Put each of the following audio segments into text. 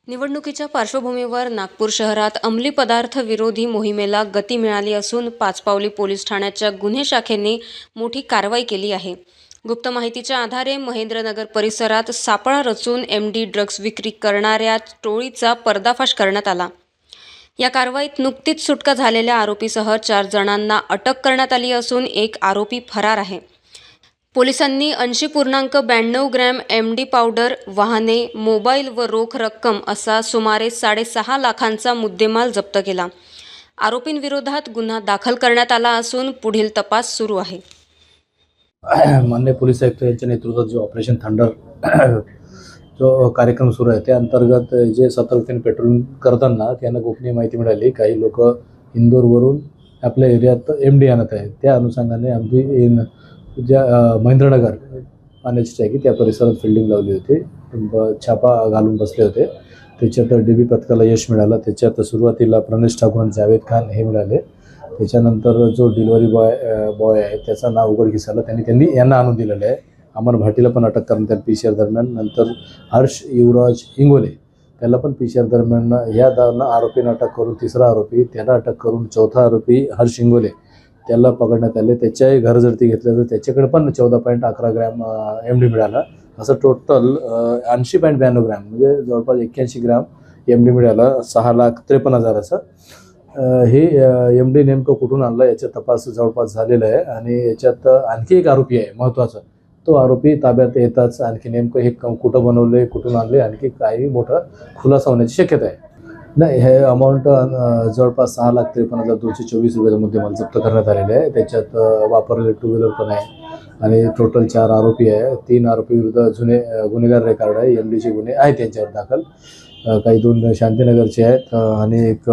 निवडणुकीच्या पार्श्वभूमीवर नागपूर शहरात अंमली पदार्थ विरोधी मोहिमेला गती मिळाली असून पाचपावली पोलीस ठाण्याच्या गुन्हे शाखेने मोठी कारवाई केली आहे. गुप्त माहितीच्या आधारे महेंद्रनगर परिसरात सापळा रचून MD ड्रग्ज विक्री करणाऱ्या टोळीचा पर्दाफाश करण्यात आला. या कारवाईत नुकतीच सुटका झालेल्या आरोपीसह 4 जणांना अटक करण्यात आली असून एक आरोपी फरार आहे. पोलिसांनी 80.92 ग्रॅम MD पावडर, वाहने, मोबाईल व रोख रक्कम असा सुमारे 6.5 लाखांचा मुद्देमाल जप्त केला. आरोपींविरोधात गुन्हा दाखल करण्यात आला असून पुढील तपास सुरू आहे. माननीय पोलीस आयुक्त यांच्या नेतृत्वात जो ऑपरेशन थंडर जो कार्यक्रम सुरू आहे त्या अंतर्गत जे सतर्कतेने पेट्रोलिंग करताना त्यांना गोपनीय माहिती मिळाली. काही लोक इंदोरवरून आपल्या एरियात MD आणत आहेत. त्या अनुषंगाने आम्ही ज्या महेंद्रनगर पाण्याची टाकी त्या परिसरात फिल्डिंग लावली होती. छापा घालून बसले होते. त्याच्यात DB पथकाला यश मिळालं. त्याच्यात सुरुवातीला प्रणेश ठाकूर आणि जावेद खान हे मिळाले. त्याच्यानंतर जो डिलिव्हरी बॉय आहे त्याचं नाव उघडकीस आलं. त्यांनी यांना आणून दिलेलं आहे. अमर भाटीला पण अटक करण्यात आली PCR दरम्यान. नंतर हर्ष युवराज इंगोले त्याला पण PCR दरम्यान ह्या आरोपींना अटक करून तिसरा आरोपी त्याला अटक करून चौथा आरोपी हर्ष इंगोले त्याला पकडण्यात आले. त्याच्याही घरजडती घेतलं तर त्याच्याकडे पण 14.11 ग्रॅम MD मिळाला. असं टोटल 80.92 ग्रॅम म्हणजे जवळपास 81 ग्रॅम MD मिळाला. 6,53,000 असं. हे MD नेमकं कुठून आणलं याचा तपास जवळपास झालेला आहे. आणि याच्यात आणखी एक आरोपी आहे महत्त्वाचा. तो आरोपी ताब्यात येताच आणखी नेमकं हे कुठं बनवले, कुठून आणले, आणखी काही मोठा खुलासा होण्याची शक्यता आहे. नाही, हे अमाऊंट जवळपास 6,53,224 रुपयाचा मुद्देमाल जप्त करण्यात आलेले आहे. त्याच्यात वापरलेले 2 व्हीलर पण आहे आणि टोटल 4 आरोपी आहे. 3 आरोपी विरुद्ध जुने गुन्हेगार रेकॉर्ड आहे. MDचे गुन्हे आहेत त्यांच्यावर दाखल. काही 2 शांतीनगरचे आहेत आणि एक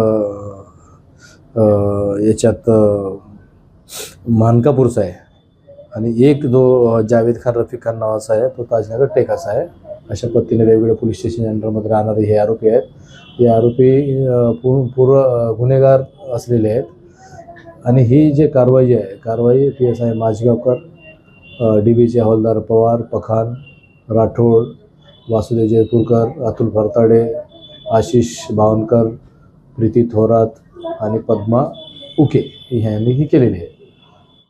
याच्यात मानकापूरचा आहे आणि एक जावेद खान रफिक खान नावाचा आहे. तो ताजनगर टेकाचा आहे. अशा पद्धतीने वेगवेगळ्या पोलीस स्टेशन अंडरमध्ये राहणारे हे आरोपी आहेत. हे आरोपी पूर्व गुन्हेगार असलेले आहेत. आणि ही जे कारवाई आहे कारवाई PSI माझगावकर, DBचे हवालदार पवार, पखान, राठोड, वासुदेव जयपूरकर, अतुल फरताडे, आशिष भावनकर, प्रीती थोरात आणि पद्मा उके ह्यांनी ही केलेली आहे.